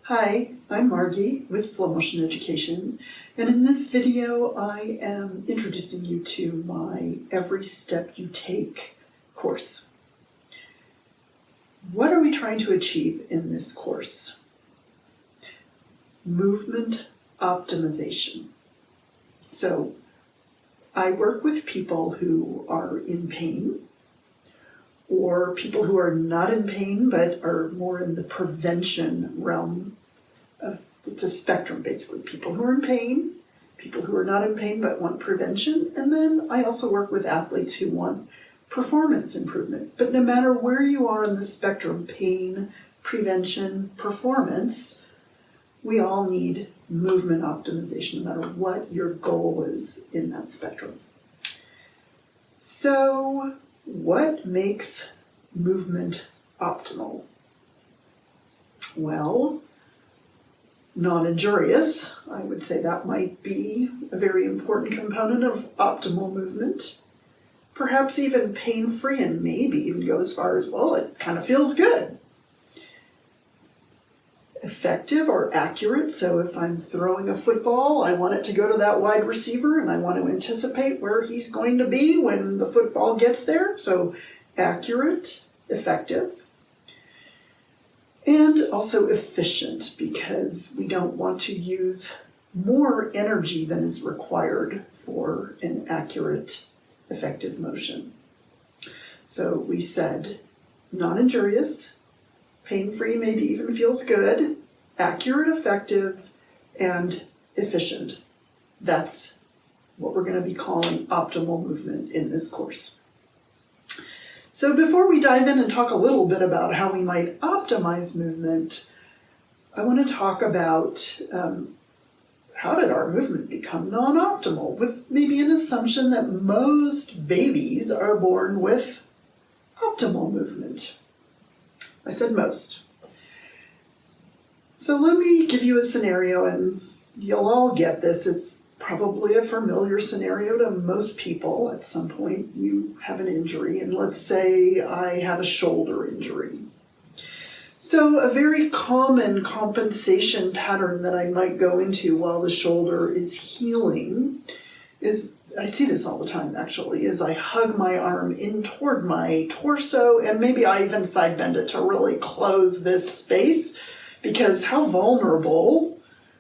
Hi, I'm Margie with FlowMotion Education, and in this video I am introducing you to my Every Step You Take course. What are we trying to achieve in this course? Movement optimization. So I work with people who are in pain, or people who are not in pain but are more in the prevention realm of, it's a spectrum basically, people who are in pain, people who are not in pain but want prevention, and then I also work with athletes who want performance improvement. But no matter where you are in the spectrum, pain, prevention, performance, we all need movement optimization no matter what your goal is in that spectrum. So what makes movement optimal? Well, non-injurious. I would say that might be a very important component of optimal movement. Perhaps even pain-free, and maybe even go as far as, well, it kind of feels good. Effective or accurate, so if I'm throwing a football, I want it to go to that wide receiver and I want to anticipate where he's going to be when the football gets there. So accurate, effective, and also efficient, because we don't want to use more energy than is required for an accurate, effective motion. So we said non-injurious, pain-free, maybe even feels good, accurate, effective, and efficient. That's what we're going to be calling optimal movement in this course. So before we dive in and talk a little bit about how we might optimize movement, I want to talk about how did our movement become non-optimal, with maybe an assumption that most babies are born with optimal movement. I said most. So let me give you a scenario, and you'll all get this. It's probably a familiar scenario to most people. At some point you have an injury, and let's say I have a shoulder injury. So a very common compensation pattern that I might go into while the shoulder is healing is, I see this all the time actually, is I hug my arm in toward my torso, and maybe I even side bend it to really close this space, because how vulnerable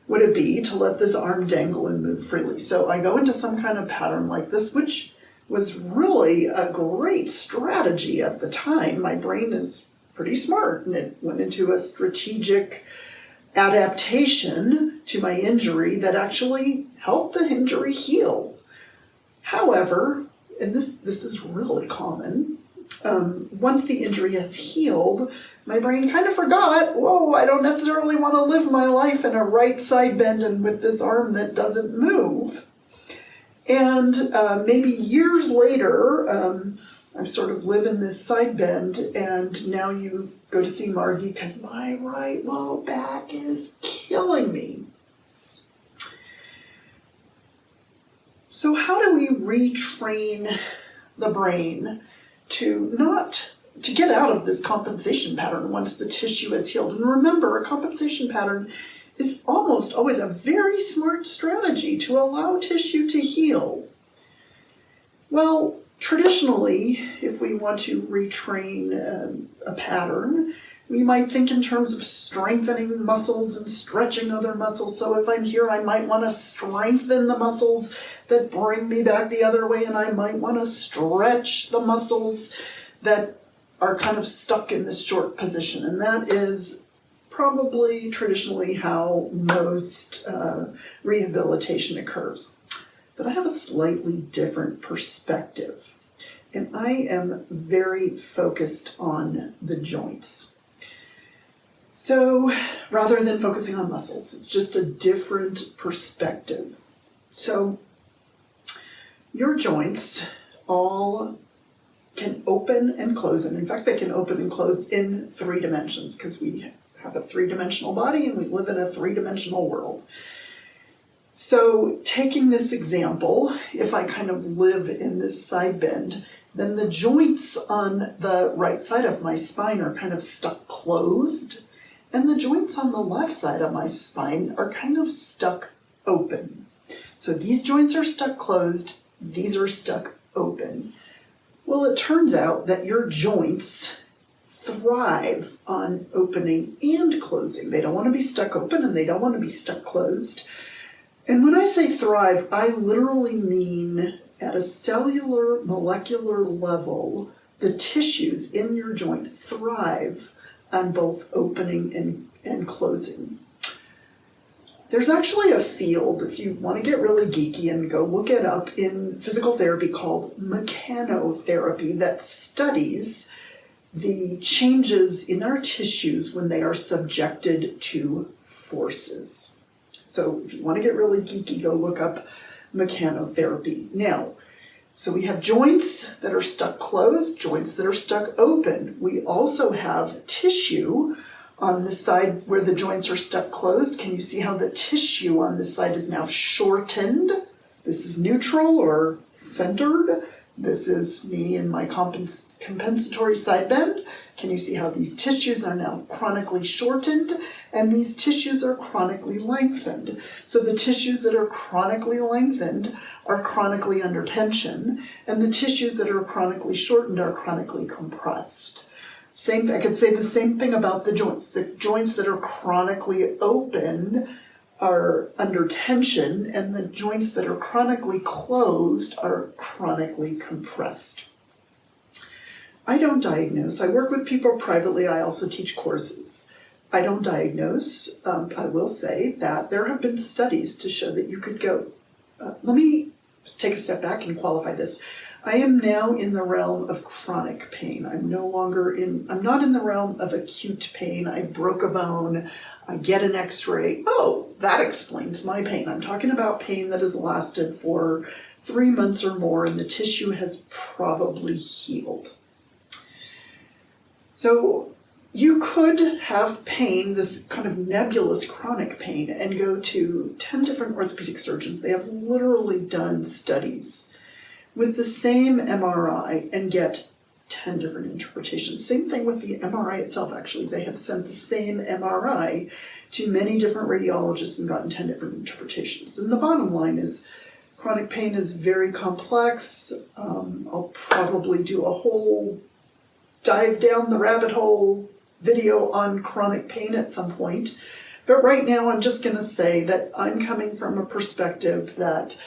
would it be to let this arm dangle and move freely? So I go into some kind of pattern like this, which was really a great strategy at the time. My brain is pretty smart, and it went into a strategic adaptation to my injury that actually helped the injury heal. However, and this is really common, once the injury has healed, my brain kind of forgot, whoa, I don't necessarily want to live my life in a right side bend and with this arm that doesn't move. And maybe years later, I sort of live in this side bend, and now you go to see Margie because my right low back is killing me. So how do we retrain the brain to get out of this compensation pattern once the tissue has healed? And remember, a compensation pattern is almost always a very smart strategy to allow tissue to heal. Well, traditionally, if we want to retrain a pattern, we might think in terms of strengthening muscles and stretching other muscles. So if I'm here, I might want to strengthen the muscles that bring me back the other way, and I might want to stretch the muscles that are kind of stuck in this short position. And that is probably traditionally how most rehabilitation occurs. But I have a slightly different perspective, and I am very focused on the joints. So rather than focusing on muscles, it's just a different perspective. So your joints all can open and close, and in fact they can open and close in 3 dimensions, because we have a 3-dimensional body and we live in a 3-dimensional world. So taking this example, if I kind of live in this side bend, then the joints on the right side of my spine are kind of stuck closed, and the joints on the left side of my spine are kind of stuck open. So these joints are stuck closed, these are stuck open. Well, it turns out that your joints thrive on opening and closing. They don't want to be stuck open and they don't want to be stuck closed. And when I say thrive, I literally mean at a cellular, molecular level, the tissues in your joint thrive on both opening and closing. There's actually a field, if you want to get really geeky and go look it up, in physical therapy called mechanotherapy that studies the changes in our tissues when they are subjected to forces. So if you want to get really geeky, go look up mechanotherapy. Now, so we have joints that are stuck closed, joints that are stuck open. We also have tissue on this side where the joints are stuck closed. Can you see how the tissue on this side is now shortened? This is neutral or centered. This is me in my compensatory side bend. Can you see how these tissues are now chronically shortened and these tissues are chronically lengthened? So the tissues that are chronically lengthened are chronically under tension, and the tissues that are chronically shortened are chronically compressed. I could say the same thing about the joints. The joints that are chronically open are under tension, and the joints that are chronically closed are chronically compressed. I don't diagnose. I work with people privately. I also teach courses. I don't diagnose. I will say that there have been studies to show that you could go. Let me take a step back and qualify this. I am now in the realm of chronic pain. I'm not in the realm of acute pain. I broke a bone, I get an x-ray. Oh, that explains my pain. I'm talking about pain that has lasted for 3 months or more and the tissue has probably healed. So you could have pain, this kind of nebulous chronic pain, and go to 10 different orthopedic surgeons. They have literally done studies with the same MRI and get 10 different interpretations. Same thing with the MRI itself, actually. They have sent the same MRI to many different radiologists and gotten 10 different interpretations. And the bottom line is chronic pain is very complex. I'll probably do a whole dive down the rabbit hole video on chronic pain at some point. But right now I'm just going to say that I'm coming from a perspective that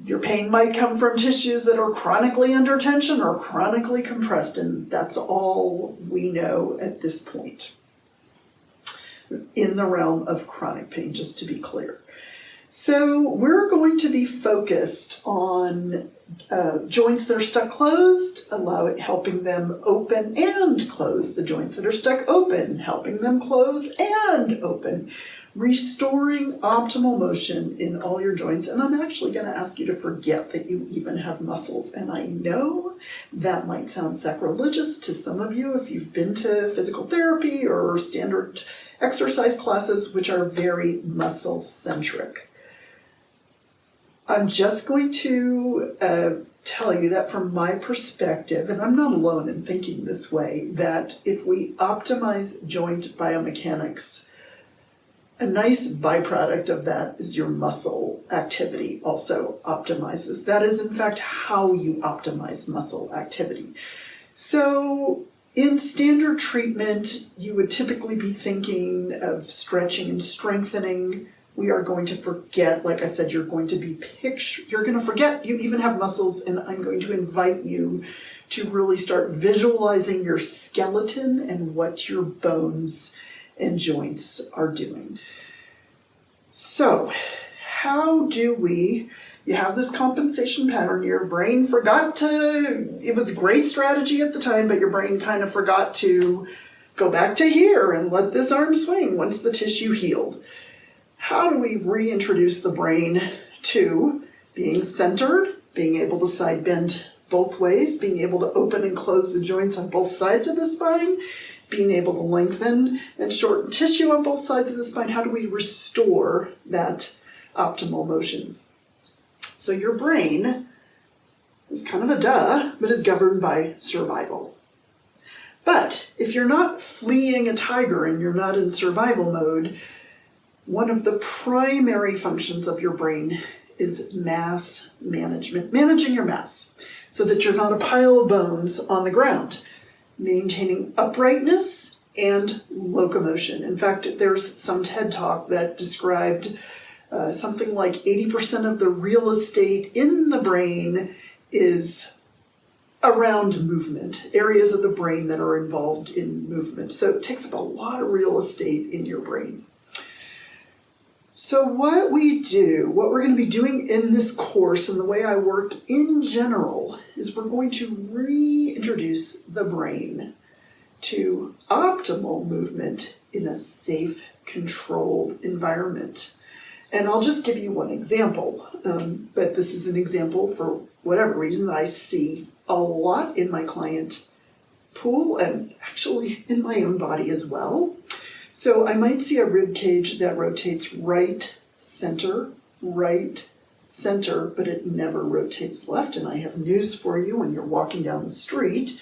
your pain might come from tissues that are chronically under tension or chronically compressed, and that's all we know at this point in the realm of chronic pain, just to be clear. So we're going to be focused on joints that are stuck closed, helping them open and close. The joints that are stuck open, helping them close and open. Restoring optimal motion in all your joints. And I'm actually going to ask you to forget that you even have muscles. And I know that might sound sacrilegious to some of you if you've been to physical therapy or standard exercise classes, which are very muscle-centric. I'm just going to tell you that from my perspective, and I'm not alone in thinking this way, that if we optimize joint biomechanics, a nice byproduct of that is your muscle activity also optimizes. That is, in fact, how you optimize muscle activity. So in standard treatment, you would typically be thinking of stretching and strengthening. We are going to forget, like I said, you're going to forget you even have muscles, and I'm going to invite you to really start visualizing your skeleton and what your bones and joints are doing. So, how do you have this compensation pattern, your brain it was a great strategy at the time, but your brain kind of forgot to go back to here and let this arm swing once the tissue healed. How do we reintroduce the brain to being centered, being able to side bend both ways, being able to open and close the joints on both sides of the spine, being able to lengthen and shorten tissue on both sides of the spine? How do we restore that optimal motion? So your brain is kind of a duh, but is governed by survival. But if you're not fleeing a tiger and you're not in survival mode, one of the primary functions of your brain is mass management, managing your mass so that you're not a pile of bones on the ground, maintaining uprightness and locomotion. In fact, there's some TED Talk that described something like 80% of the real estate in the brain is around movement, areas of the brain that are involved in movement. So it takes up a lot of real estate in your brain. So what we're going to be doing in this course and the way I work in general is we're going to reintroduce the brain to optimal movement in a safe, controlled environment. And I'll just give you one example, but this is an example for whatever reason that I see a lot in my client pool and actually in my own body as well. So I might see a rib cage that rotates right, center, but it never rotates left. And I have news for you: when you're walking down the street,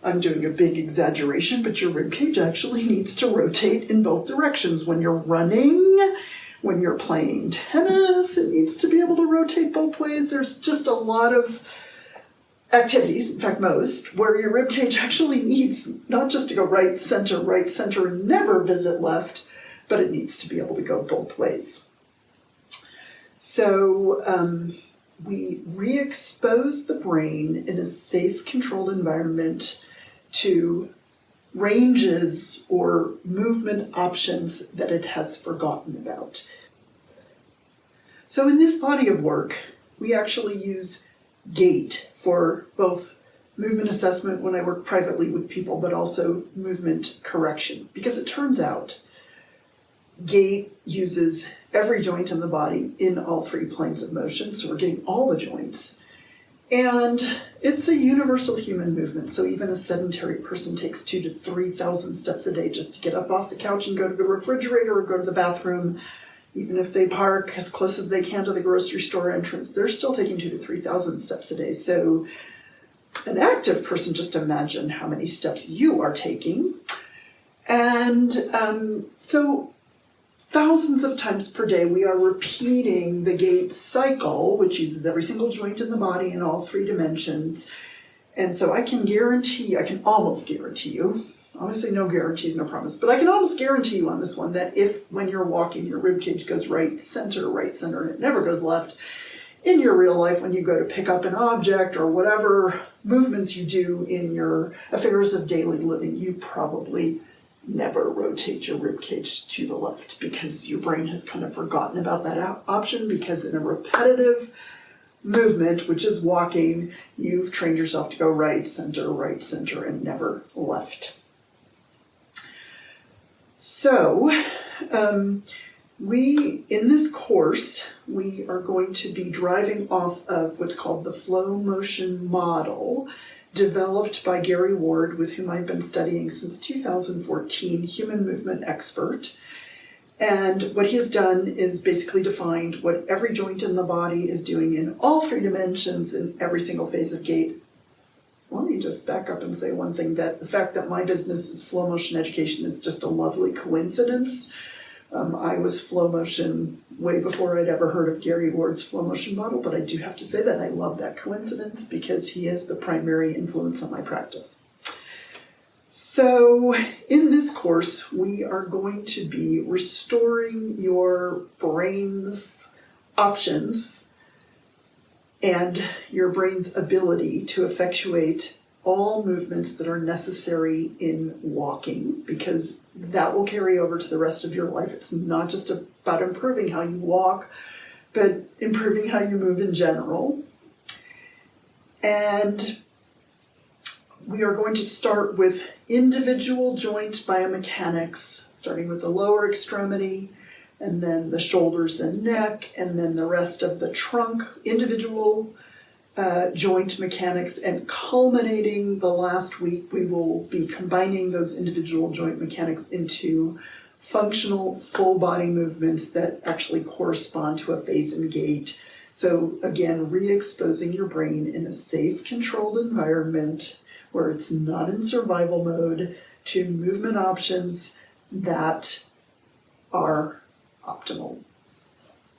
I'm doing a big exaggeration, but your rib cage actually needs to rotate in both directions. When you're running, when you're playing tennis, it needs to be able to rotate both ways. There's just a lot of activities, in fact most, where your rib cage actually needs not just to go right, center, and never visit left, but it needs to be able to go both ways. So we re-expose the brain in a safe, controlled environment to ranges or movement options that it has forgotten about. So in this body of work, we actually use gait for both movement assessment when I work privately with people, but also movement correction, because it turns out gait uses every joint in the body in all three planes of motion, so we're getting all the joints. And it's a universal human movement, so even a sedentary person takes 2,000 to 3,000 steps a day just to get up off the couch and go to the refrigerator or go to the bathroom. Even if they park as close as they can to the grocery store entrance, they're still taking 2,000 to 3,000 steps a day. So an active person, just imagine how many steps you are taking. And so thousands of times per day, we are repeating the gait cycle, which uses every single joint in the body in all three dimensions. And so I can almost guarantee you, obviously no guarantees, no promise, but I can almost guarantee you on this one that if when you're walking, your rib cage goes right, center, and it never goes left, in your real life, when you go to pick up an object or whatever movements you do in your affairs of daily living, you probably never rotate your rib cage to the left because your brain has kind of forgotten about that option, because in a repetitive movement, which is walking, you've trained yourself to go right, center, and never left. So, in this course, we are going to be driving off of what's called the FlowMotion model, developed by Gary Ward, with whom I've been studying since 2014, human movement expert. And what he has done is basically defined what every joint in the body is doing in all three dimensions in every single phase of gait. Let me just back up and say one thing, that the fact that my business is FlowMotion Education is just a lovely coincidence. I was FlowMotion way before I'd ever heard of Gary Ward's FlowMotion model, but I do have to say that I love that coincidence because he is the primary influence on my practice. So in this course, we are going to be restoring your brain's options and your brain's ability to effectuate all movements that are necessary in walking, because that will carry over to the rest of your life. It's not just about improving how you walk, but improving how you move in general. And we are going to start with individual joint biomechanics, starting with the lower extremity, and then the shoulders and neck, and then the rest of the trunk, individual joint mechanics, and culminating the last week, we will be combining those individual joint mechanics into functional full body movements that actually correspond to a phase in gait. So again, re-exposing your brain in a safe, controlled environment where it's not in survival mode, to movement options that are optimal.